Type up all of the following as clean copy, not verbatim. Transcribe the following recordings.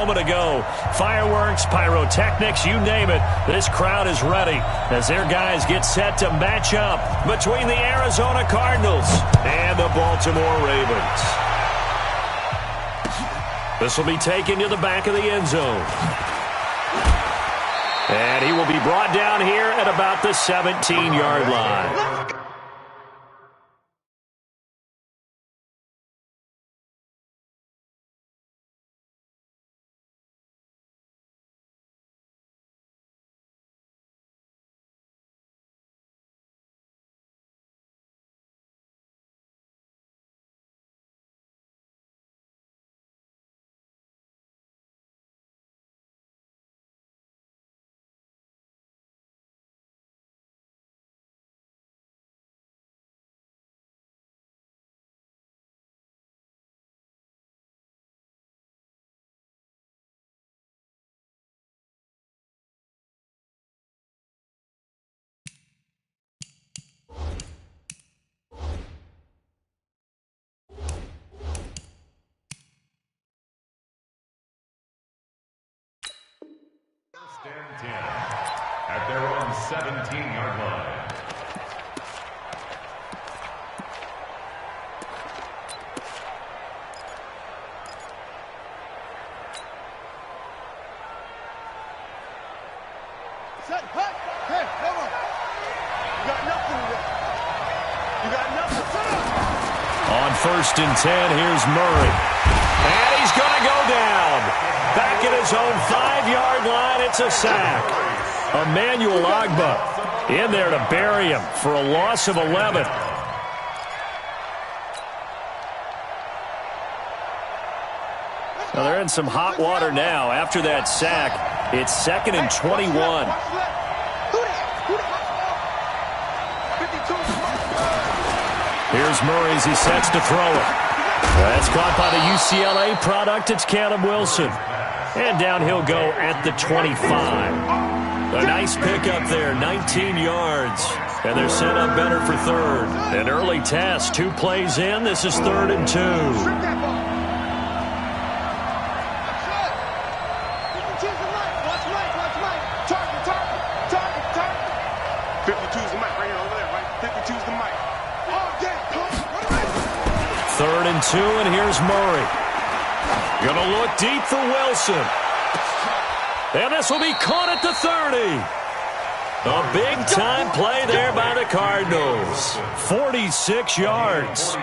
Moment ago, fireworks, pyrotechnics, you name it, this crowd is ready as their guys get set to match up between the Arizona Cardinals and the Baltimore Ravens. This will be taken to the back of the end zone. And he will be brought down here at about the 17-yard line. First and 10 at their own 17-yard line. Set, hut. Hey, come on. You got nothing to do. You got nothing. On first and 10, here's Murray. And he's going to go down. Back at his own 5-yard line, it's a sack. Emmanuel Ogbah in there to bury him for a loss of 11. Now they're in some hot water now. After that sack, it's 2nd and 21. Here's Murray as he sets to throw it. That's caught by the UCLA product. It's Caleb Wilson. And down he'll go at the 25. A nice pickup there, 19 yards. And they're set up better for third. An early test, 2 plays in. This is 3rd and 2. Third and 2, and here's Murray. Gonna look deep for Wilson. And this will be caught at the 30. A big-time play there by the Cardinals. 46 yards.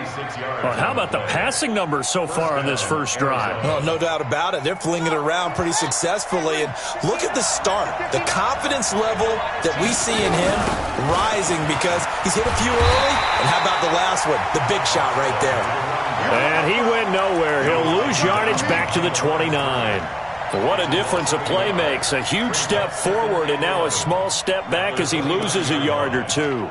Well, how about the passing numbers so far on this first drive? Well, no doubt about it. They're flinging it around pretty successfully. And look at the start. The confidence level that we see in him rising because he's hit a few early. And how about the last one? The big shot right there. And he went nowhere. He'll lose yardage back to the 29. What a difference a play makes. A huge step forward and now a small step back as he loses a yard or two.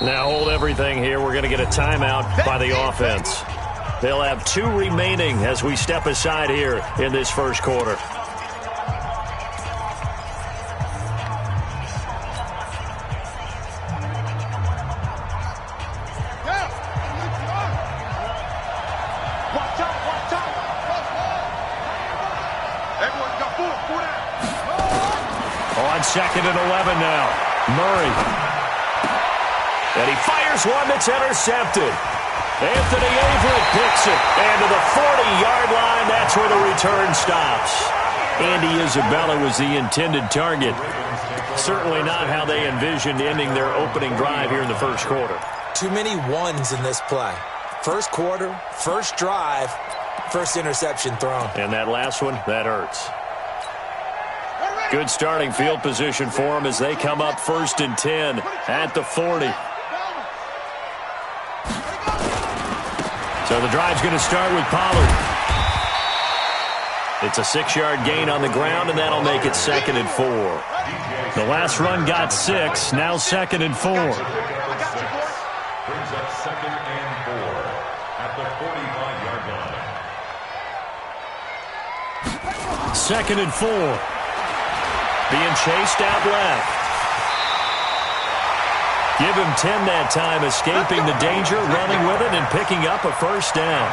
Now hold everything here. We're going to get a timeout by the offense. They'll have 2 remaining as we step aside here in this first quarter. On 2nd and 11 now. Murray. And he fires one that's intercepted. Anthony Averett picks it. And to the 40-yard line, that's where the return stops. Andy Isabella was the intended target. Certainly not how they envisioned ending their opening drive here in the first quarter. Too many ones in this play. First quarter, first drive, first interception thrown. And that last one, that hurts. Good starting field position for them as they come up 1st and 10 at the 40. So the drive's going to start with Pollard. It's a 6-yard gain on the ground, and that'll make it 2nd and 4. The last run got 6, now 2nd and 4. Brings up 2nd and 4. 45-yard line. 2nd and 4. Being chased out left. Give him 10 that time, escaping the danger, running with it, and picking up a first down.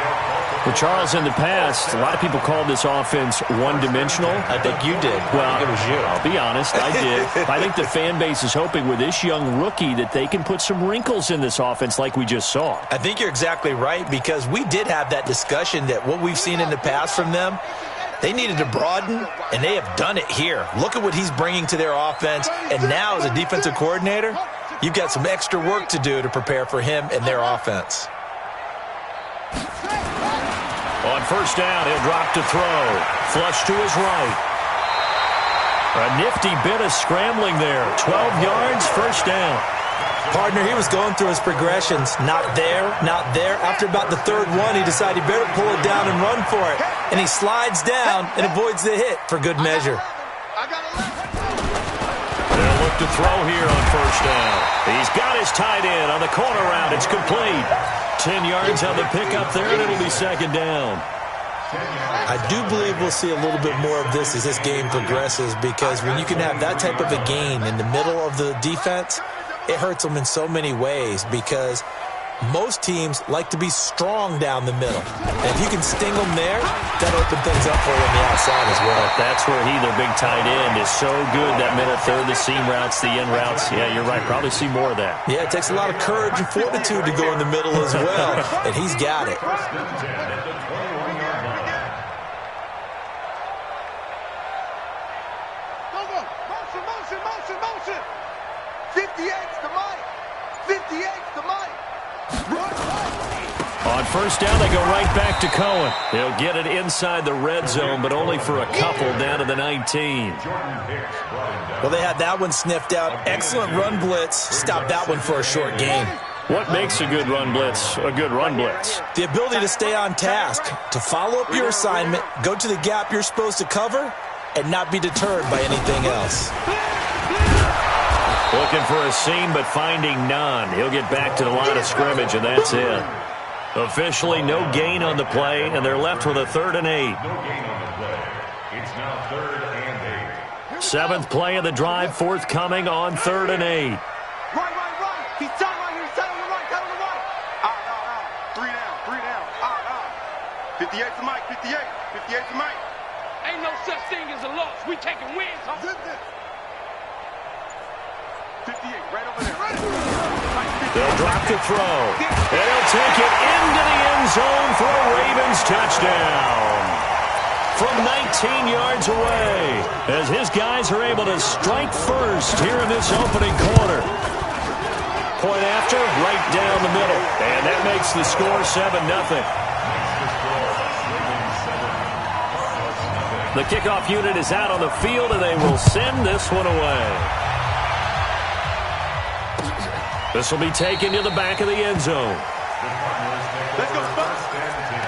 Well, Charles, in the past, a lot of people called this offense one-dimensional. I think you did. Well, I think it was you. I'll be honest, I did. I think the fan base is hoping with this young rookie that they can put some wrinkles in this offense like we just saw. I think you're exactly right, because we did have that discussion that what we've seen in the past from them, they needed to broaden, and they have done it here. Look at what he's bringing to their offense, and now as a defensive coordinator, you've got some extra work to do to prepare for him and their offense. On first down, he'll drop to throw. Flush to his right. A nifty bit of scrambling there. 12 yards, first down. Partner, he was going through his progressions. Not there, not there. After about the third one, he decided he better pull it down and run for it. And he slides down and avoids the hit for good measure. They'll look to throw here on first down. He's got his tight end on the corner route. It's complete. 10 yards on the pickup there, and it'll be second down. I do believe we'll see a little bit more of this as this game progresses, because when you can have that type of a gain in the middle of the defense, it hurts them in so many ways, because most teams like to be strong down the middle. And if you can sting them there, that'll open things up for them on the outside as well. That's where their big tight end, is so good. That middle third, the seam routes, the in routes. Yeah, you're right. Probably see more of that. Yeah, it takes a lot of courage and fortitude to go in the middle as well. And he's got it. Motion. 58's the mic. 58's the mic. On first down, they go right back to Cohen. He'll get it inside the red zone, but only for a couple down to the 19. Well, they had that one sniffed out. Excellent run blitz. Stopped that one for a short gain. What makes a good run blitz a good run blitz? The ability to stay on task, to follow up your assignment, go to the gap you're supposed to cover, and not be deterred by anything else. Looking for a seam, but finding none. He'll get back to the line of scrimmage, and that's it. Officially, no gain on the play, and they're left with a 3rd and 8. No gain on the play. It's now 3rd and 8. 7th play of the drive, forthcoming on 3rd and 8. Right. He's tied right here. He's tied on the right. Tied on the right. Three down. 58's the mic. 58's the mic. Ain't no such thing as a loss. We taking wins, huh? 58, right over there. They'll drop to throw. And he'll take it into the end zone for a Ravens touchdown. From 19 yards away, as his guys are able to strike first here in this opening quarter. Point after, right down the middle. And that makes the score 7-0. The kickoff unit is out on the field, and they will send this one away. This will be taken to the back of the end zone. Let's go, Spurs. First and 10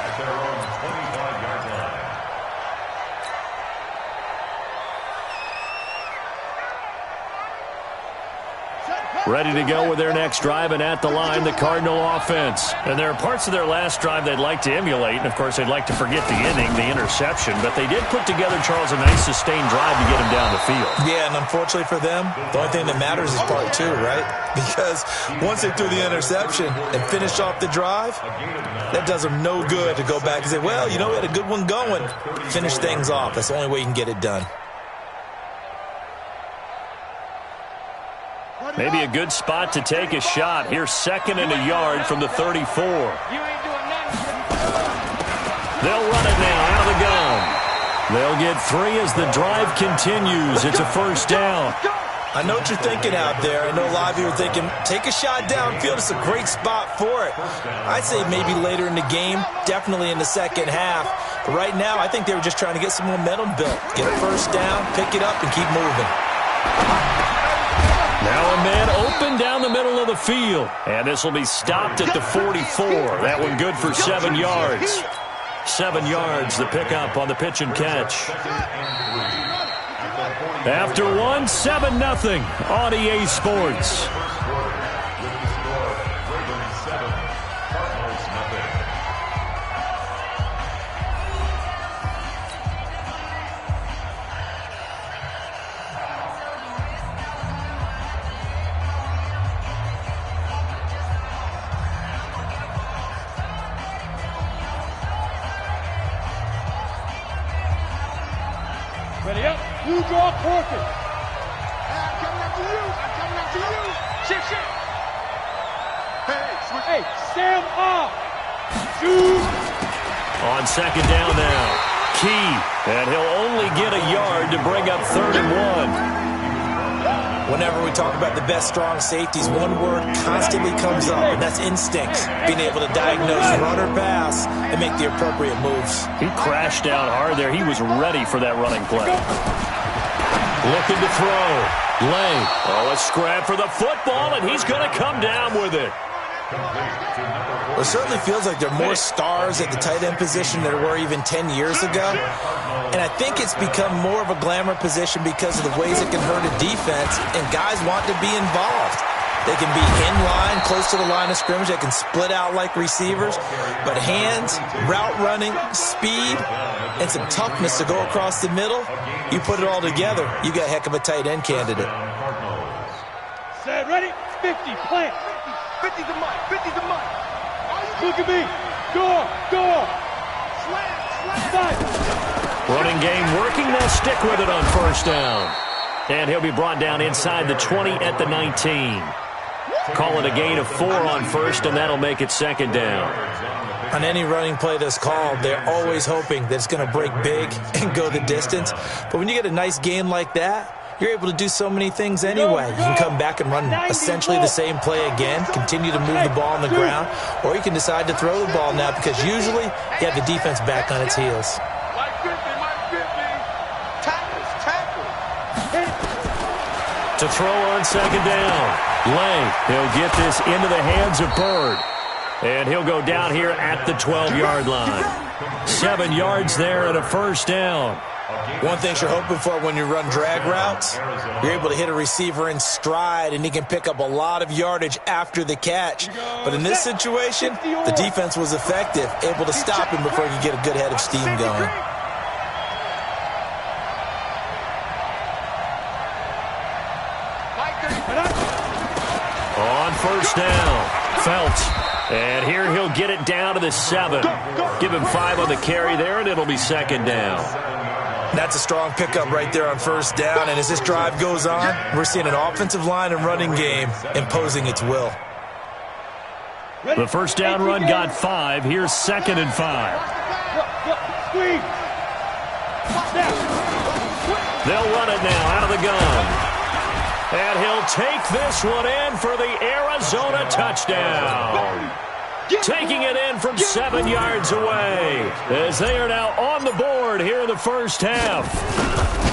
at their own 25-yard line. Ready to go with their next drive, and at the line, the Cardinal offense. And there are parts of their last drive they'd like to emulate, and of course they'd like to forget the inning, the interception, but they did put together, Charles, a nice sustained drive to get him down the field. Yeah, and unfortunately for them, the only thing that matters is part 2, right? Because once they threw the interception and finished off the drive, that does them no good to go back and say, well, you know, we had a good one going. Finish things off. That's the only way you can get it done. Maybe a good spot to take a shot. Here's 2nd and a yard from the 34. You ain't doing nothing. They'll run it now out of the gun. They'll get 3 as the drive continues. It's a first down. I know what you're thinking out there. I know a lot of you are thinking, take a shot downfield. It's a great spot for it. I'd say maybe later in the game, definitely in the second half. But right now, I think they were just trying to get some momentum built. Get a first down, pick it up, and keep moving. Now a man open down the middle of the field. And this will be stopped at the 44. That one good for 7 yards. 7 yards, the pickup on the pitch and catch. After 7-0 on EA Sports. Ready up. You draw quarter. I'm coming after you. I'm coming after you. Shit. Hey, switch. Hey, stand up. Shoot. On second down now. Key. And he'll only get a yard to bring up 3rd and 1. Whenever we talk about the best strong safeties, one word constantly comes up, and that's instinct. Being able to diagnose run or pass and make the appropriate moves. He crashed down hard there. He was ready for that running play. Looking to throw. Lay. Oh, a scrap for the football, and he's going to come down with it. Well, it certainly feels like there are more stars at the tight end position than there were even 10 years ago. And I think it's become more of a glamour position because of the ways it can hurt a defense, and guys want to be involved. They can be in line, close to the line of scrimmage. They can split out like receivers. But hands, route running, speed, and some toughness to go across the middle, you put it all together, you got a heck of a tight end candidate. Set, ready? 50, plant. 50's a mic. 50's a mic. Look at me. Door. Slam. Running game working. They'll stick with it on 1st down. And he'll be brought down inside the 20 at the 19. Call it a gain of 4 on 1st, and that'll make it 2nd down. On any running play that's called, they're always hoping that it's going to break big and go the distance. But when you get a nice gain like that, you're able to do so many things anyway. You can come back and run essentially the same play again, continue to move the ball on the ground, or you can decide to throw the ball now because usually you have the defense back on its heels. Mike 50. Tackle. To throw on 2nd down. Lay. He'll get this into the hands of Bird. And he'll go down here at the 12-yard line. 7 yards there and a 1st down. One thing you're hoping for when you run drag routes, you're able to hit a receiver in stride, and he can pick up a lot of yardage after the catch. But in this situation, the defense was effective, able to stop him before he could get a good head of steam going. On 1st down, Phelps. And here he'll get it down to the 7. Give him 5 on the carry there, and it'll be 2nd down. That's a strong pickup right there on 1st down, and as this drive goes on, we're seeing an offensive line and running game imposing its will. The 1st down run got 5. Here's 2nd and 5. They'll run it now out of the gun. And he'll take this one in for the Arizona touchdown. Taking it in from 7 yards away as they are now on the board here in the 1st half.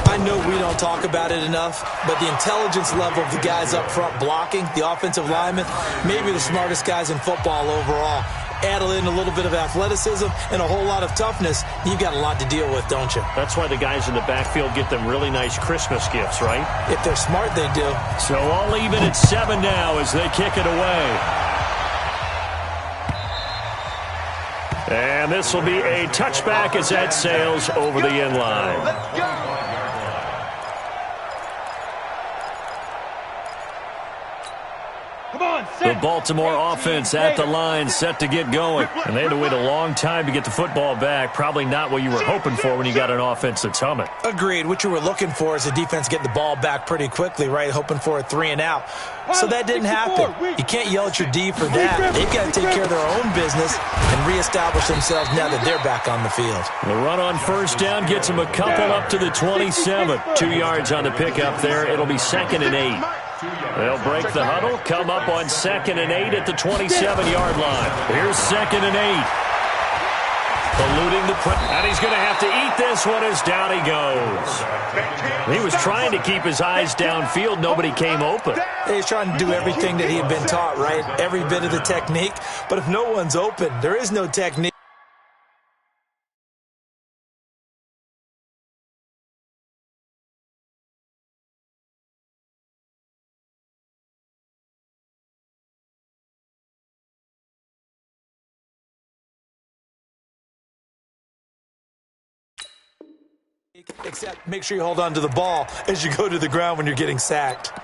I know we don't talk about it enough, but the intelligence level of the guys up front blocking, the offensive linemen, maybe the smartest guys in football overall. Add in a little bit of athleticism and a whole lot of toughness, you've got a lot to deal with, don't you? That's why the guys in the backfield get them really nice Christmas gifts, right? If they're smart, they do. So all even at 7 now as they kick it away. And this will be a touchback as that sails over the end line. Let's go. Come on, The Baltimore offense at the line, set to get going. And they had to wait a long time to get the football back. Probably not what you were hoping for when you got an offense that's humming. Agreed. What you were looking for is the defense get the ball back pretty quickly, right? Hoping for a 3 and out. So that didn't happen. You can't yell at your D for that. They've got to take care of their own business and reestablish themselves now that they're back on the field. The run on 1st down gets them a couple up to the 27. 2 yards on the pickup there. It'll be 2nd and 8. They'll break the huddle, come up on 2nd and 8 at the 27-yard line. Here's 2nd and 8. Eluding the press, and he's going to have to eat this one as down he goes. He was trying to keep his eyes downfield. Nobody came open. He's trying to do everything that he had been taught, right? Every bit of the technique. But if no one's open, there is no technique. Except make sure you hold on to the ball as you go to the ground when you're getting sacked. Here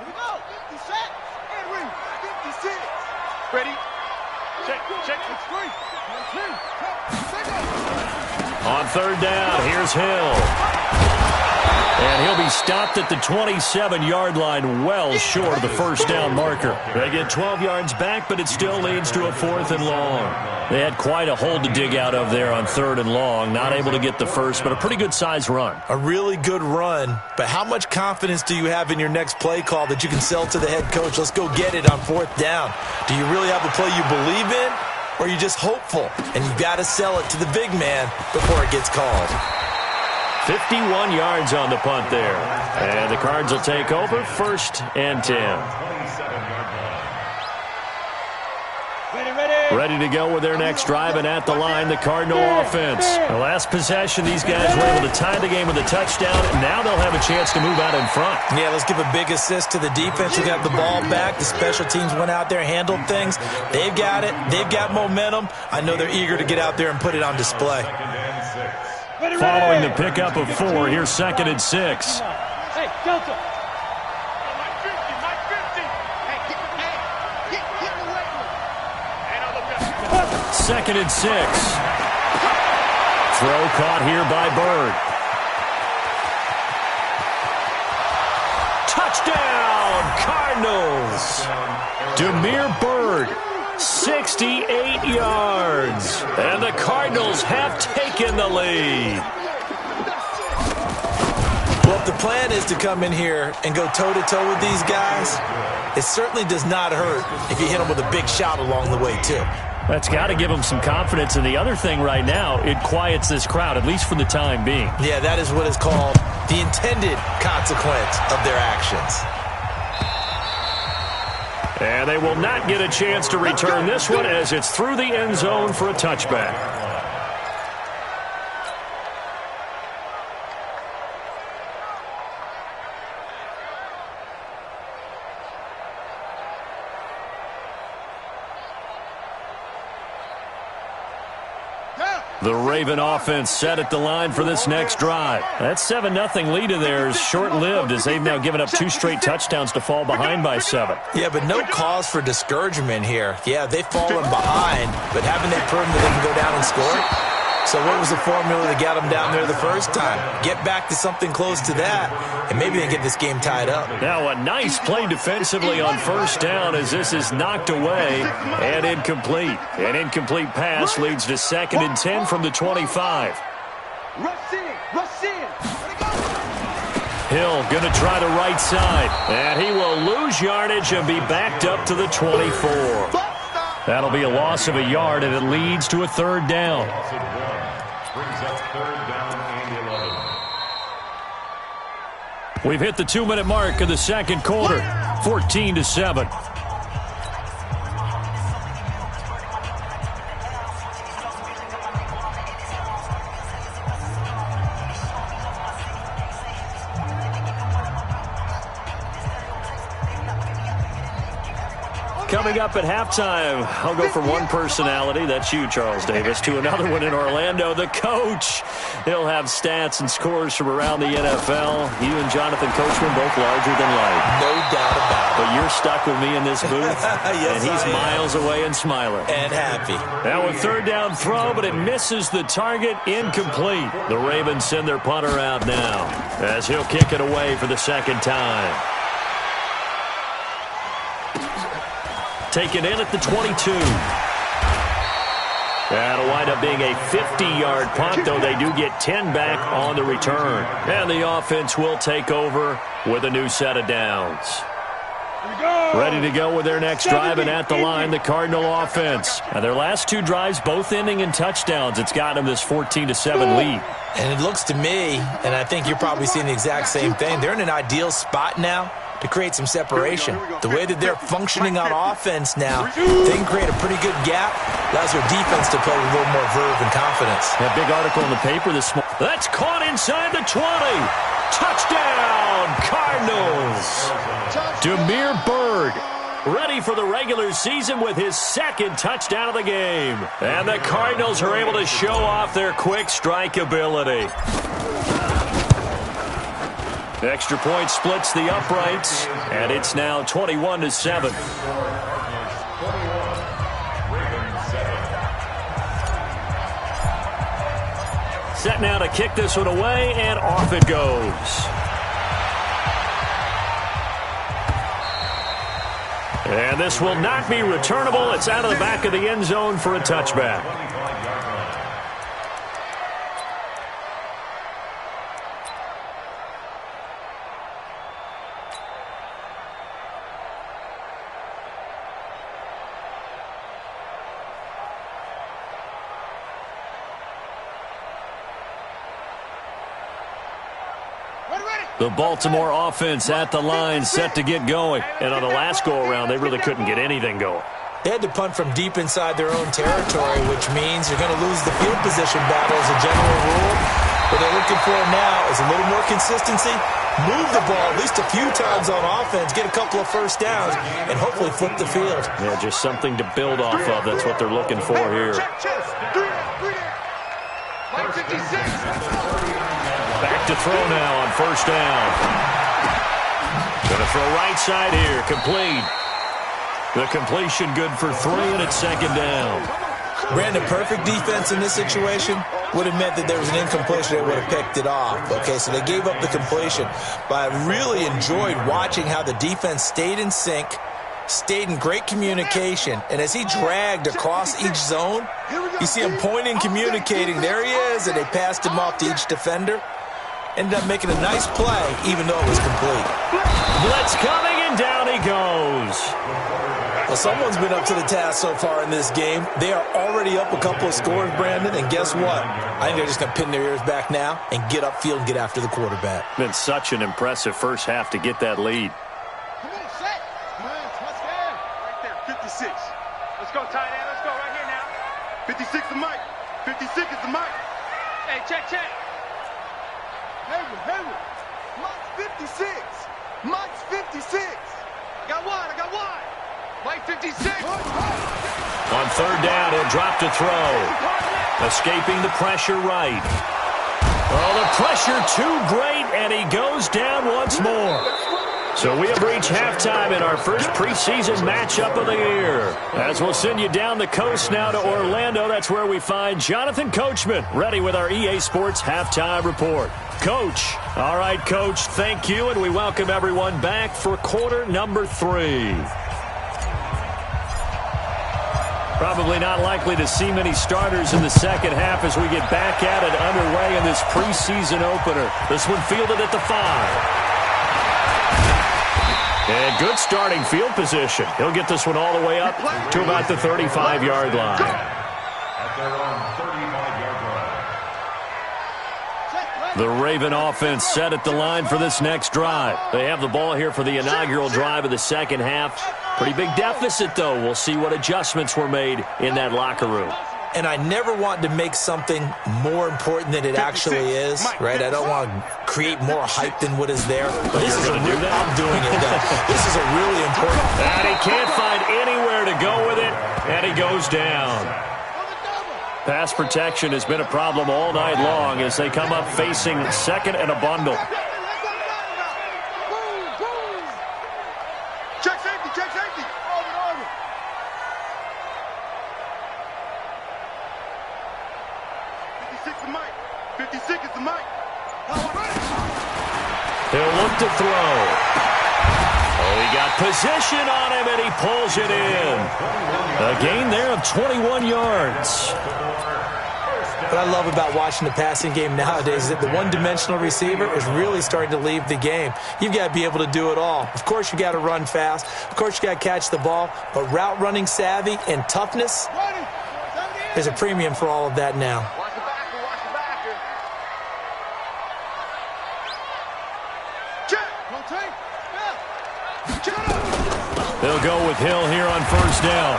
we go. 56. And ring. 56. Ready? On third down, here's Hill. And he'll be stopped at the 27-yard line, well short of the first down marker. They get 12 yards back, but it still leads to a 4th and long. They had quite a hole to dig out of there on 3rd and long. Not able to get the first, but a pretty good-sized run. A really good run, but how much confidence do you have in your next play call that you can sell to the head coach? Let's go get it on 4th down. Do you really have a play you believe in, or are you just hopeful? And you've got to sell it to the big man before it gets called. 51 yards on the punt there. And the Cards will take over, 1st and 10. Ready to go with their next drive, and at the line, the Cardinal offense. The last possession, these guys were able to tie the game with a touchdown, and now they'll have a chance to move out in front. Yeah, let's give a big assist to the defense who got the ball back. The special teams went out there, handled things. They've got it. They've got momentum. I know they're eager to get out there and put it on display. Following the pickup of 4, here's 2nd and 6. Hey, Delta. 2nd and 6. Throw caught here by Bird. Touchdown, Cardinals. Demir Bird, 68 yards. And the Cardinals have taken the lead. Well, if the plan is to come in here and go toe-to-toe with these guys, it certainly does not hurt if you hit them with a big shot along the way, too. That's got to give them some confidence. And the other thing right now, it quiets this crowd, at least for the time being. Yeah, that is what is called the intended consequence of their actions. And they will not get a chance to return this one as it's through the end zone for a touchback. The Raven offense set at the line for this next drive. That 7-0 lead of theirs short-lived as they've now given up 2 straight touchdowns to fall behind by 7. Yeah, but no cause for discouragement here. Yeah, they've fallen behind, but haven't they proven that they can go down and score? So what was the formula that got them down there the first time? Get back to something close to that, and maybe they get this game tied up. Now a nice play defensively on 1st down as this is knocked away and incomplete. An incomplete pass leads to 2nd and 10 from the 25. Hill going to try the right side, and he will lose yardage and be backed up to the 24. That'll be a loss of a yard, and it leads to a 3rd down. Brings up 3rd down and 11. We've hit the 2-minute mark of the 2nd quarter, 14-7. Coming up at halftime, I'll go from one personality, that's you, Charles Davis, to another one in Orlando, the coach. He'll have stats and scores from around the NFL. You and Jonathan Coachman both larger than life. No doubt about it. But you're stuck with me in this booth, yes, and he's miles away and smiling. And happy. Now a 3rd down throw, but it misses the target, incomplete. The Ravens send their punter out now as he'll kick it away for the 2nd time. Taken in at the 22. That'll wind up being a 50-yard punt, though they do get 10 back on the return. And the offense will take over with a new set of downs. Ready to go with their next drive, and at the line, the Cardinal offense. Now, their last 2 drives, both ending in touchdowns. It's gotten them this 14-7 lead. And it looks to me, and I think you're probably seeing the exact same thing, they're in an ideal spot now to create some separation. The way that they're functioning on offense now, they can create a pretty good gap. Allows their defense to play with a little more verve and confidence. That big article in the paper this morning. That's caught inside the 20. Touchdown, Cardinals. Demir Bird, ready for the regular season with his 2nd touchdown of the game. And the Cardinals are able to show off their quick strike ability. Extra point splits the uprights, and it's now 21-7. Set now to kick this one away, and off it goes. And this will not be returnable. It's out of the back of the end zone for a touchback. The Baltimore offense at the line, set to get going. And on the last go-around, they really couldn't get anything going. They had to punt from deep inside their own territory, which means you're going to lose the field position battle as a general rule. What they're looking for now is a little more consistency, move the ball at least a few times on offense, get a couple of first downs, and hopefully flip the field. Yeah, just something to build off of. That's what they're looking for here. Back to throw now on first down. Going to throw right side here, complete. The completion good for 3, and it's second down. Brandon, perfect defense in this situation would have meant that there was an incompletion. They would have picked it off. Okay, so they gave up the completion. But I really enjoyed watching how the defense stayed in sync, stayed in great communication, and as he dragged across each zone, you see him pointing, communicating. There he is, and they passed him off to each defender. Ended up making a nice play, even though it was complete. Blitz coming, and down he goes. Well, someone's been up to the task so far in this game. They are already up a couple of scores, Brandon, and guess what? I think they're just going to pin their ears back now and get upfield and get after the quarterback. Been such an impressive first half to get that lead. Come on, set. Touchdown. Right there, 56. Let's go, tight end. Let's go right here now. 56 is Mike. 56 is the Mike. Hey, check. Hayward. Mike's 56. Mike's 56. I got one. Mike 56. On third down, he'll drop to throw. Escaping the pressure right. Oh, the pressure too great, and he goes down once more. So we have reached halftime in our first preseason matchup of the year. As we'll send you down the coast now to Orlando, that's where we find Jonathan Coachman, ready with our EA Sports halftime report. Coach. All right, Coach, thank you, and we welcome everyone back for quarter number 3. Probably not likely to see many starters in the second half as we get back at it underway in this preseason opener. This one fielded at the 5. And good starting field position. He'll get this one all the way up to about the 35-yard line. At their own 35-yard line. The Raven offense set at the line for this next drive. They have the ball here for the inaugural drive of the second half. Pretty big deficit, though. We'll see what adjustments were made in that locker room. And I never want to make something more important than it actually is, right? I don't want to create more hype than what is there. But this is I'm doing it, though. This is a really important. And he can't find anywhere to go with it, and he goes down. Pass protection has been a problem all night long as they come up facing second and a bundle. Check safety. 56 is the Mike. He'll look to throw. Oh, he got position on him, and he pulls it in. A gain there of 21 yards. What I love about watching the passing game nowadays is that the one-dimensional receiver is really starting to leave the game. You've got to be able to do it all. Of course, you got to run fast. Of course, you got to catch the ball. But route running savvy and toughness, there's a premium for all of that now. They'll go with Hill here on first down.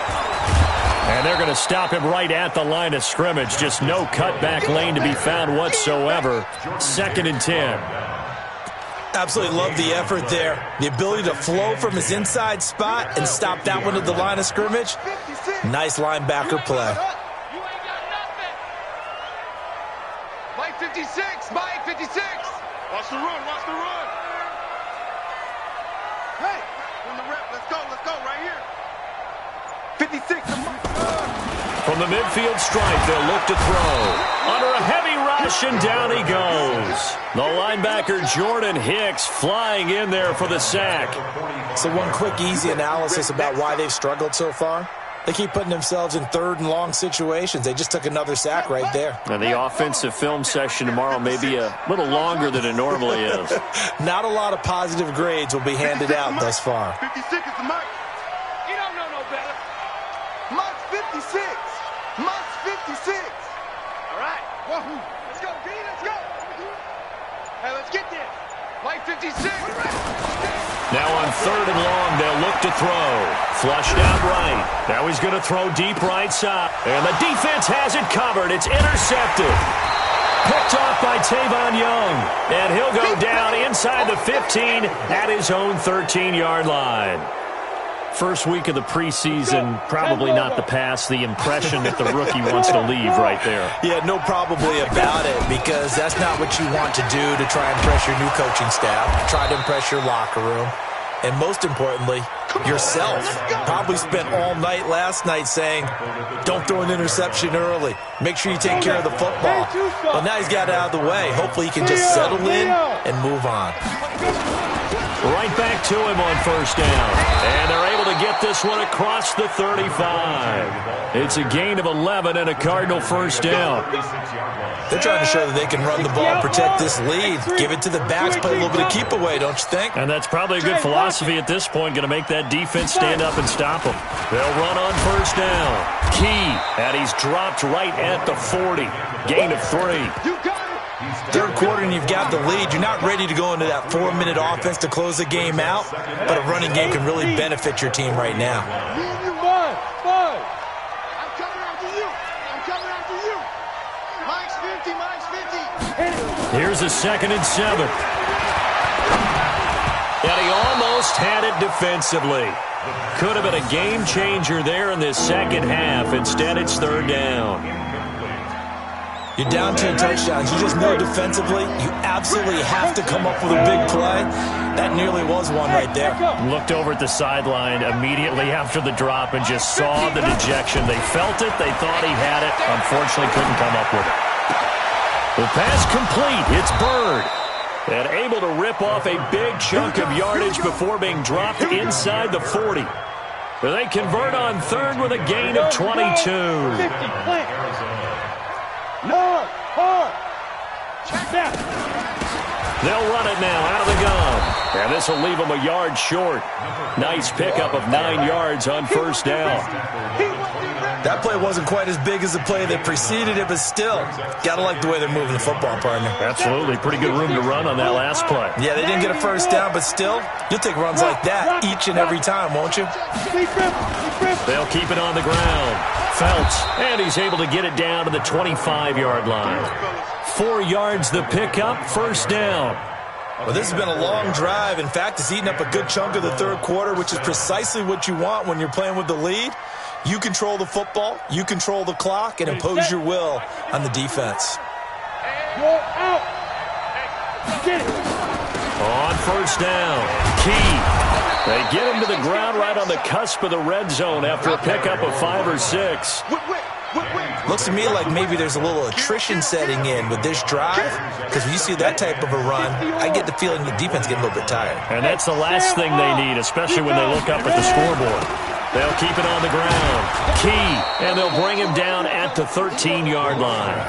And they're going to stop him right at the line of scrimmage. Just no cutback lane to be found whatsoever. 2nd and 10. Absolutely love the effort there. The ability to flow from his inside spot and stop that one at the line of scrimmage. Nice linebacker play. Mike 56. Mike 56. Watch the run. Hey, from the rep, let's go right here. 56. From the midfield stripe, they'll look to throw. Under a heavy crashing down he goes. The linebacker Jordan Hicks flying in there for the sack. So one quick, easy analysis about why they've struggled so far. They keep putting themselves in third and long situations. They just took another sack right there. And the offensive film session tomorrow may be a little longer than it normally is. Not a lot of positive grades will be handed out thus far. 56 is the mic. You don't know no better. Mike's 56. Mike's 56. All right. Wahoo. Let's go, D. Let's go. Hey, let's get this. Mike 56. Now on third and long, they'll look to throw. Flushed out right. Now he's going to throw deep right side. And the defense has it covered. It's intercepted. Picked off by Tavon Young. And he'll go down inside the 15 at his own 13-yard line. First week of the preseason, probably not the pass, the impression that the rookie wants to leave right there. Yeah, no probably about it, because that's not what you want to do to try and impress your new coaching staff, try to impress your locker room, and most importantly, yourself. Probably spent all night last night saying, don't throw an interception early. Make sure you take care of the football. Well, now he's got it out of the way. Hopefully he can just settle in and move on. Right back to him on first down. And they're able to get this one across the 35. It's a gain of 11 and a Cardinal first down. They're trying to show that they can run the ball, protect this lead, give it to the backs, play a little bit of keep away, don't you think? And that's probably a good philosophy at this point, going to make that defense stand up and stop them. They'll run on first down. Key, and he's dropped right at the 40. Gain of 3. Third quarter and you've got the lead. You're not ready to go into that 4-minute offense to close the game out, but a running game can really benefit your team right now. Five. I'm coming after you. I'm coming after you. Mike's 50. Mike's 50. Here's a 2nd and 7. And he almost had it defensively. Could have been a game changer there in this second half. Instead, it's third down. You're down 2 touchdowns. You just know defensively you absolutely have to come up with a big play. That nearly was one right there. Looked over at the sideline immediately after the drop and just saw the dejection. They felt it. They thought he had it. Unfortunately, couldn't come up with it. The pass complete. It's Bird. And able to rip off a big chunk of yardage before being dropped inside the 40. They convert on third with a gain of 22. 50, plant. Hard. Check that. They'll run it now out of the gun. And this will leave them a yard short. Nice pickup of 9 yards on first down. That play wasn't quite as big as the play that preceded it, but still, gotta like the way they're moving the football, partner. Absolutely. Pretty good room to run on that last play. Yeah, they didn't get a first down, but still, you'll take runs like that each and every time, won't you? They'll keep it on the ground. Phelps, and he's able to get it down to the 25-yard line. 4 yards the pickup, first down. Well, this has been a long drive. In fact, it's eaten up a good chunk of the third quarter, which is precisely what you want when you're playing with the lead. You control the football, you control the clock, and impose your will on the defense. Roll out. Get it. On first down, Key. They get him to the ground right on the cusp of the red zone after a pickup of 5 or 6. Looks to me like maybe there's a little attrition setting in with this drive, because when you see that type of a run, I get the feeling the defense getting a little bit tired. And that's the last thing they need, especially when they look up at the scoreboard. They'll keep it on the ground. Key, and they'll bring him down at the 13-yard line.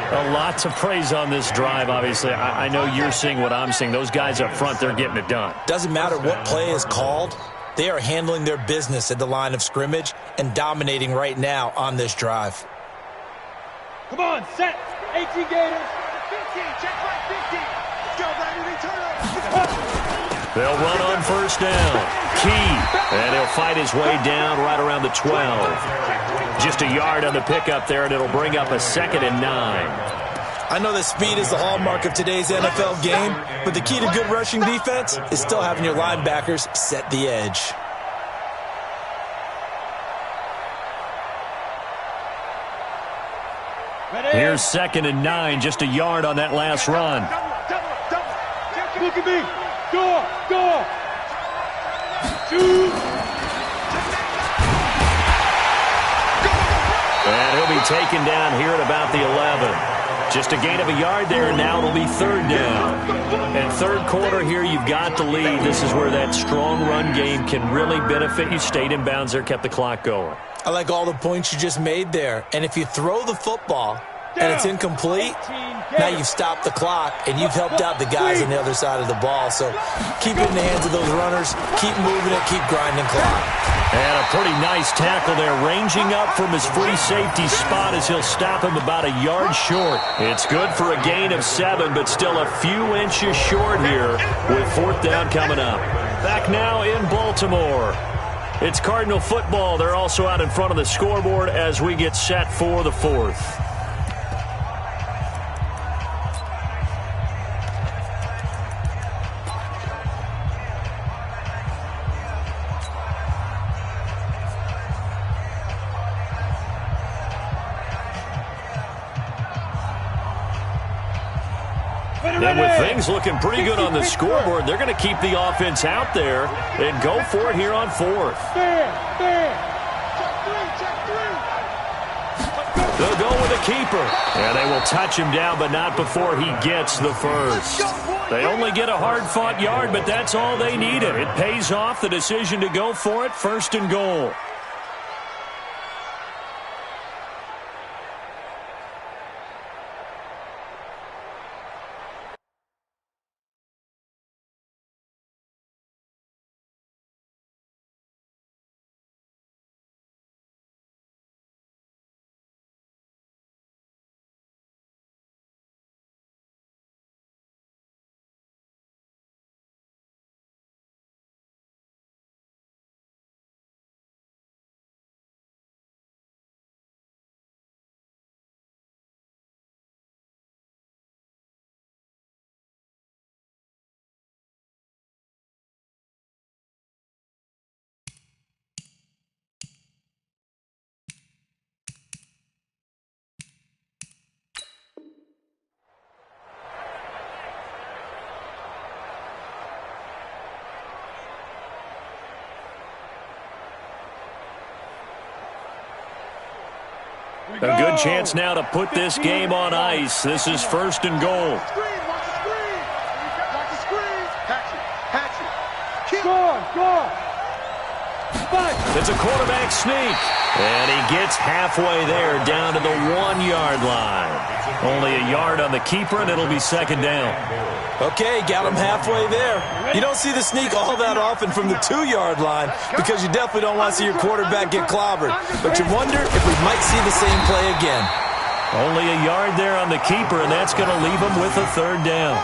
A lot to praise on this drive, obviously. I know you're seeing what I'm seeing. Those guys up front, they're getting it done. Doesn't matter what play is called. They are handling their business at the line of scrimmage and dominating right now on this drive. Come on, set. 18 Gators. 15. Check right 50. Let's go, baby. Return. They'll run on first down. Key, and he'll fight his way down right around the 12. Just a yard on the pickup there, and it'll bring up a 2nd and 9. I know that speed is the hallmark of today's NFL game, but the key to good rushing defense is still having your linebackers set the edge. Here's 2nd and 9, just a yard on that last run. Look at me. Go. Shoot. And he'll be taken down here at about the 11. Just a gain of a yard there, and now it'll be third down. And third quarter here, you've got the lead. This is where that strong run game can really benefit you. Stayed in bounds there, kept the clock going. I like all the points you just made there. And if you throw the football and it's incomplete, now you've stopped the clock and you've helped out the guys on the other side of the ball. So keep it in the hands of those runners. Keep moving it. Keep grinding clock. And a pretty nice tackle there, ranging up from his free safety spot as he'll stop him about a yard short. It's good for a gain of 7, but still a few inches short here with fourth down coming up. Back now in Baltimore. It's Cardinal football. They're also out in front of the scoreboard as we get set for the fourth. And with things looking pretty good on the scoreboard, they're going to keep the offense out there and go for it here on fourth. They'll go with a keeper. And they will touch him down, but not before he gets the first. They only get a hard-fought yard, but that's all they needed. It pays off the decision to go for it, first and goal. A good chance now to put this game on ice. This is first and goal. It's a quarterback sneak. And he gets halfway there down to the 1-yard line. Only a yard on the keeper, and it'll be second down. Okay, got him halfway there. You don't see the sneak all that often from the 2-yard line because you definitely don't want to see your quarterback get clobbered. But you wonder if we might see the same play again. Only a yard there on the keeper, and that's going to leave him with a third down.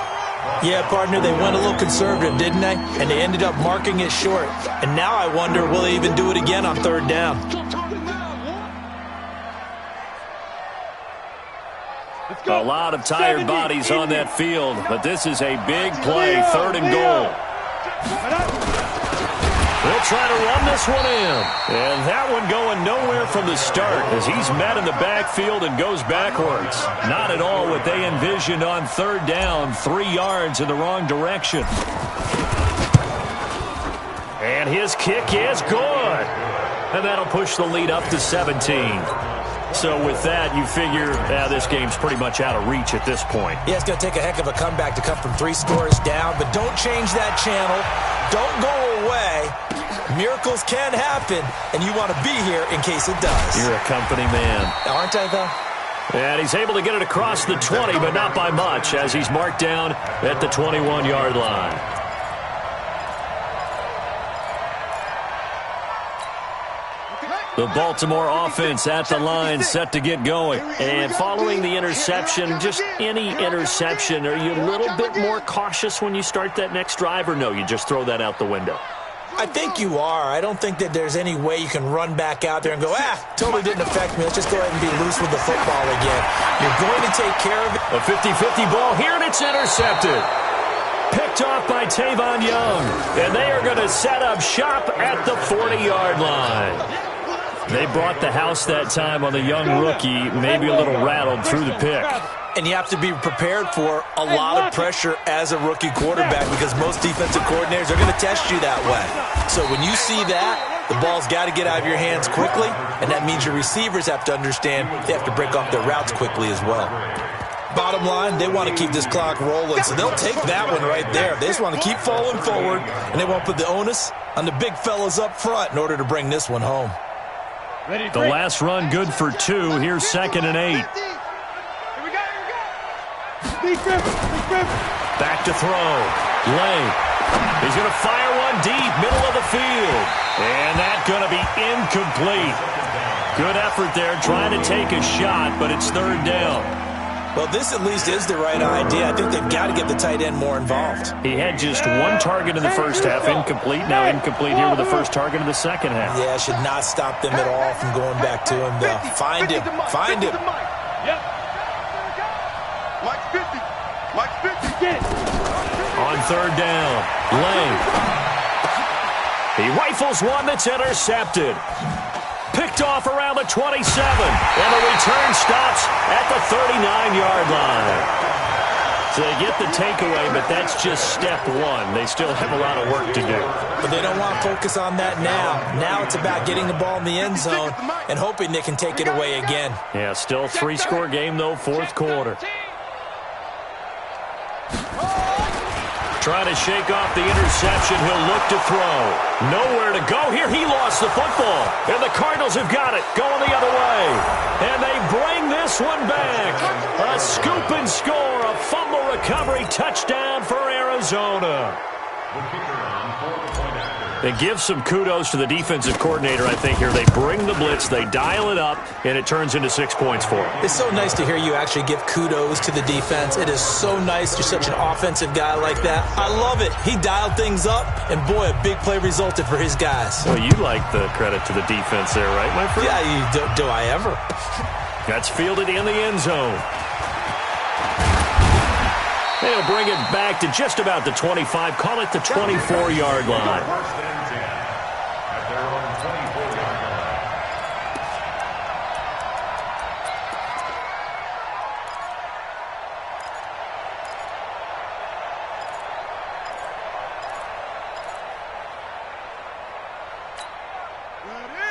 Yeah, partner, they went a little conservative, didn't they? And they ended up marking it short. And now I wonder, will they even do it again on third down? A lot of tired bodies on that field, but this is a big play, third and goal. They'll try to run this one in. And that one going nowhere from the start as he's met in the backfield and goes backwards. Not at all what they envisioned on third down, 3 yards in the wrong direction. And his kick is good. And that'll push the lead up to 17. So with that, you figure this game's pretty much out of reach at this point. Yeah, it's going to take a heck of a comeback to come from 3 scores down, but don't change that channel. Don't go away. Miracles can happen, and you want to be here in case it does. You're a company man. Aren't I, though? And he's able to get it across the 20, but not by much, as he's marked down at the 21-yard line. The Baltimore offense at the line, set to get going. And following the interception, just any interception, are you a little bit more cautious when you start that next drive, or no, you just throw that out the window? I think you are. I don't think that there's any way you can run back out there and go, totally didn't affect me. Let's just go ahead and be loose with the football again. You're going to take care of it. A 50-50 ball here, and it's intercepted. Picked off by Tavon Young. And they are going to set up shop at the 40-yard line. They brought the house that time on the young rookie, maybe a little rattled through the pick. And you have to be prepared for a lot of pressure as a rookie quarterback because most defensive coordinators are going to test you that way. So when you see that, the ball's got to get out of your hands quickly, and that means your receivers have to understand they have to break off their routes quickly as well. Bottom line, they want to keep this clock rolling, so they'll take that one right there. They just want to keep falling forward, and they won't put the onus on the big fellas up front in order to bring this one home. The last run good for 2. Here's 2nd and 8. Here we go. Back to throw. Lane. He's going to fire one deep, middle of the field. And that's going to be incomplete. Good effort there, trying to take a shot, but it's 3rd down. Well, this at least is the right idea. I think they've got to get the tight end more involved. He had just 1 target in the first half, incomplete. Now incomplete here with the first target of the second half. Yeah, should not stop them at all from going back to him, though. Find him. Find him. Yep. Mike's 50. Mike's 50. Get it. On 3rd down, Lane. He rifles one that's intercepted. Picked off around the 27, and the return stops at the 39-yard line. So they get the takeaway, but that's just step 1. They still have a lot of work to do. But they don't want to focus on that now. Now it's about getting the ball in the end zone and hoping they can take it away again. Yeah, still 3-score game, though, 4th quarter. Trying to shake off the interception. He'll look to throw. Nowhere to go here. He lost the football. And the Cardinals have got it. Going the other way. And they bring this one back. A scoop and score. A fumble recovery touchdown for Arizona. They give some kudos to the defensive coordinator, I think, here. They bring the blitz, they dial it up, and it turns into 6 points for them. It's so nice to hear you actually give kudos to the defense. It is so nice. You're such an offensive guy like that. I love it. He dialed things up, and boy, a big play resulted for his guys. Well, you like the credit to the defense there, right, my friend? Yeah, do I ever? That's fielded in the end zone. They'll bring it back to just about the 25. Call it the 24-yard line.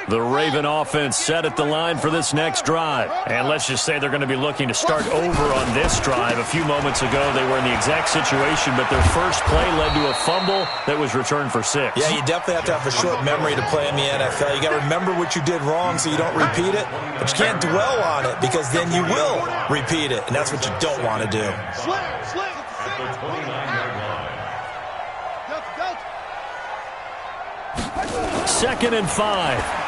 The Raven offense set at the line for this next drive. And let's just say they're going to be looking to start over on this drive. A few moments ago, they were in the exact situation, but their first play led to a fumble that was returned for 6. Yeah, you definitely have to have a short memory to play in the NFL. You got to remember what you did wrong so you don't repeat it, but you can't dwell on it because then you will repeat it, and that's what you don't want to do. Second and 5.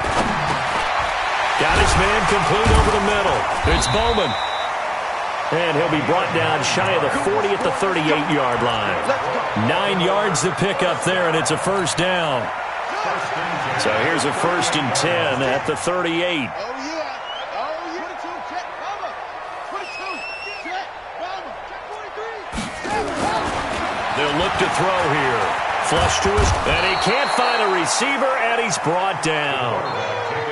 Got his man complete over the middle. It's Bowman. And he'll be brought down shy of the 40 at the 38-yard line. 9 yards to pick up there, and it's a first down. So here's a 1st and 10 at the 38. They'll look to throw here. Flush to us, and he can't find a receiver, and he's brought down.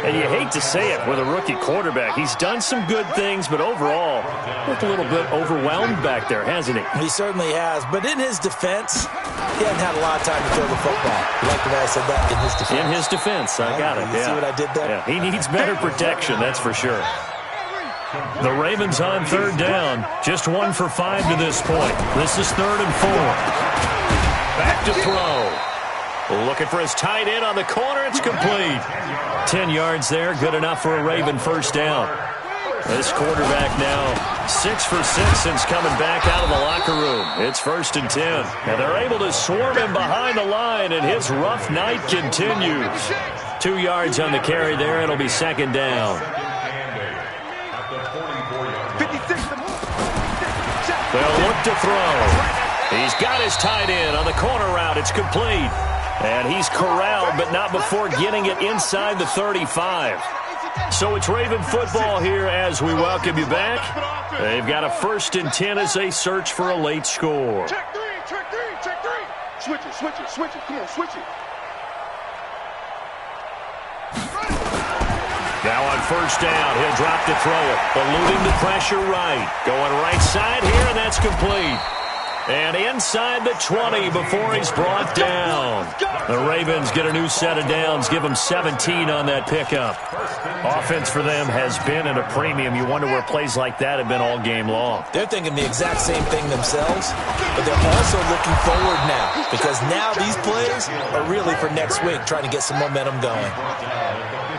And you hate to say it with a rookie quarterback. He's done some good things, but overall, looked a little bit overwhelmed back there, hasn't he? He certainly has. But in his defense, he hasn't had a lot of time to throw the football. You like the way I said that? In his defense. In his defense, I got it. You see what I did there? Yeah, he needs better protection, that's for sure. The Ravens on 3rd down. Just 1 for 5 to this point. This is 3rd and 4. Back to throw. Looking for his tight end on the corner. It's complete. 10 yards there. Good enough for a Raven first down. This quarterback now 6 for 6 since coming back out of the locker room. It's 1st and 10. And they're able to swarm him behind the line, and his rough night continues. 2 yards on the carry there. It'll be 2nd down. They'll look to throw. He's got his tight end on the corner route. It's complete. And he's corralled, but not before getting it inside the 35. So it's Raven football here as we welcome you back. They've got a 1st and 10 as they search for a late score. Check 3, check 3, check 3. Switch it, switch it, switch it. Come on, switch it. Now on 1st down, he'll drop to throw it. Eluding the pressure right. Going right side here, and that's complete. And inside the 20 before he's brought down. The Ravens get a new set of downs, give them 17 on that pickup. Offense for them has been at a premium. You wonder where plays like that have been all game long. They're thinking the exact same thing themselves, but they're also looking forward now because now these plays are really for next week, trying to get some momentum going.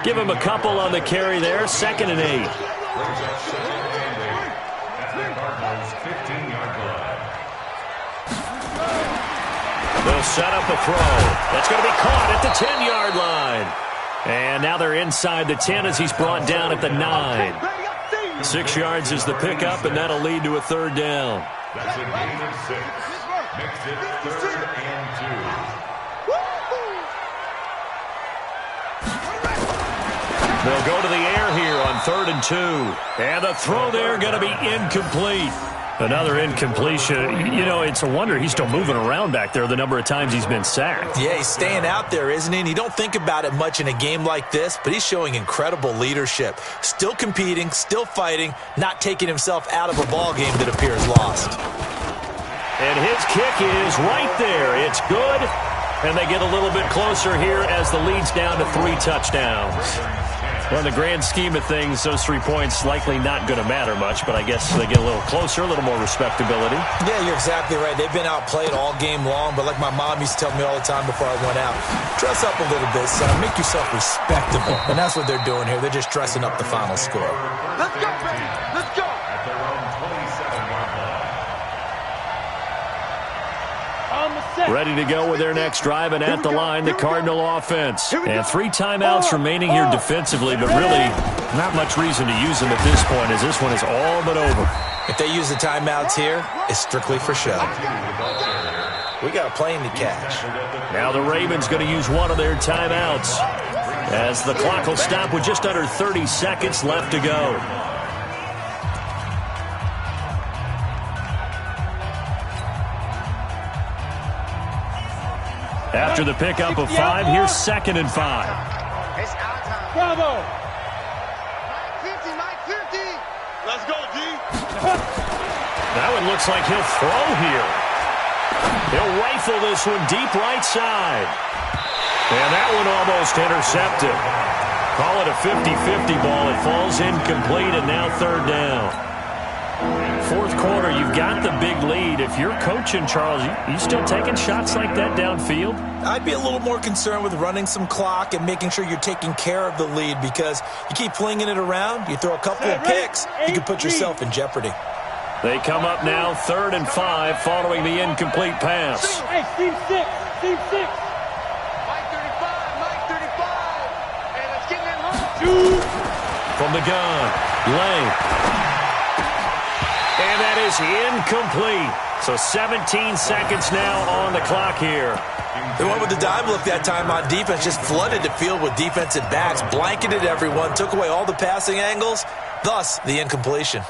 Give him a couple on the carry there, 2nd and 8. They'll set up a throw. That's going to be caught at the 10-yard line. And now they're inside the 10 as he's brought down at the 9. 6 yards is the pickup, and that'll lead to a 3rd down. That's a gain of 6. Makes it 3rd and 2. They'll go to the air here on 3rd and 2. And the throw there going to be incomplete. Another incompletion. You know, it's a wonder he's still moving around back there the number of times he's been sacked. Yeah, he's staying out there, isn't he? And you don't think about it much in a game like this, but he's showing incredible leadership. Still competing, still fighting, not taking himself out of a ball game that appears lost. And his kick is right there. It's good. And they get a little bit closer here as the lead's down to 3 touchdowns. Well, in the grand scheme of things, those 3 points likely not going to matter much, but I guess they get a little closer, a little more respectability. Yeah, you're exactly right. They've been outplayed all game long, but like my mom used to tell me all the time before I went out, dress up a little bit, son. Make yourself respectable. And that's what they're doing here. They're just dressing up the final score. Let's go, baby. Let's go. At their own 27-yard line. Ready to go with their next drive, and at the line, the Cardinal offense. And 3 timeouts remaining here defensively, but really not much reason to use them at this point as this one is all but over. If they use the timeouts here, it's strictly for show. We got a plane to catch. Now the Ravens going to use one of their timeouts as the clock will stop with just under 30 seconds left to go. After the pickup of 5, here's 2nd and 5. It's our time. Bravo. Mike 50. Let's go, D. That one looks like he'll throw here. He'll rifle this one deep right side. And that one almost intercepted. Call it a 50-50 ball. It falls incomplete, and now 3rd down. 4th quarter, you've got the big lead. If you're coaching, Charles, you still taking shots like that downfield? I'd be a little more concerned with running some clock and making sure you're taking care of the lead because you keep flinging it around, you throw a couple of picks, you can put yourself in jeopardy. They come up now 3rd and 5 following the incomplete pass. Hey, team 6. Team 6. Mike 35. And let's get that home. From the gun, Lane. And that is incomplete. So 17 seconds now on the clock here. The one with the dime look that time on defense just flooded the field with defensive backs, blanketed everyone, took away all the passing angles, thus the incompletion.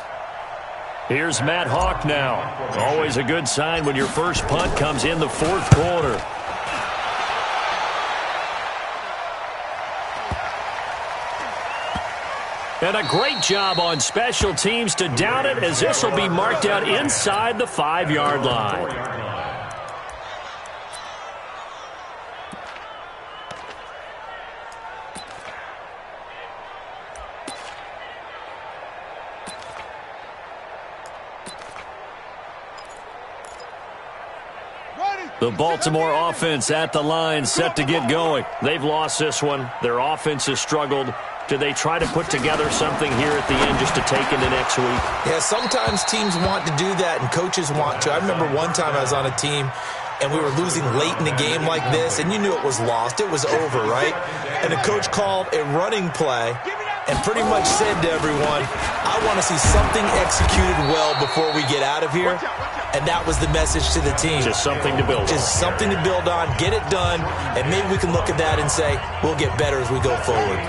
Here's Matt Hawk now. Always a good sign when your first punt comes in the 4th quarter. And a great job on special teams to down it as this will be marked out inside the 5-yard line. The Baltimore offense at the line, set to get going. They've lost this one. Their offense has struggled. Do they try to put together something here at the end just to take into next week? Yeah, sometimes teams want to do that and coaches want to. I remember one time I was on a team and we were losing late in the game like this, and you knew it was lost. It was over, right? And the coach called a running play and pretty much said to everyone, I want to see something executed well before we get out of here. And that was the message to the team. Just something to build on. Just something to build on, get it done, and maybe we can look at that and say, we'll get better as we go forward.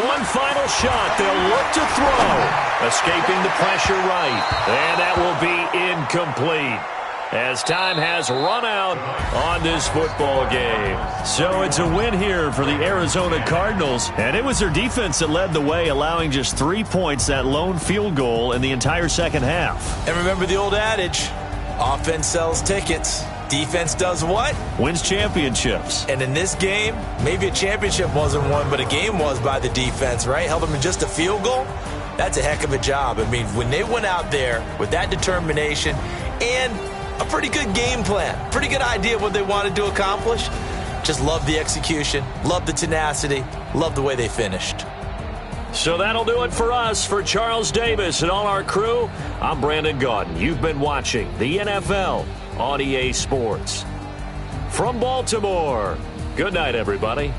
One final shot. They'll look to throw. Escaping the pressure right. And that will be incomplete. as time has run out on this football game. So it's a win here for the Arizona Cardinals, and it was their defense that led the way, allowing just 3 points, that lone field goal in the entire second half. And remember the old adage, offense sells tickets. Defense does what? Wins championships. And in this game, maybe a championship wasn't won, but a game was by the defense, right? Held them to just a field goal. That's a heck of a job. I mean, when they went out there with that determination and a pretty good game plan, pretty good idea of what they wanted to accomplish, just love the execution, love the tenacity, love the way they finished. So that'll do it for us. For Charles Davis and all our crew, I'm Brandon Gaudin. You've been watching the NFL on EA Sports. From Baltimore, good night, everybody.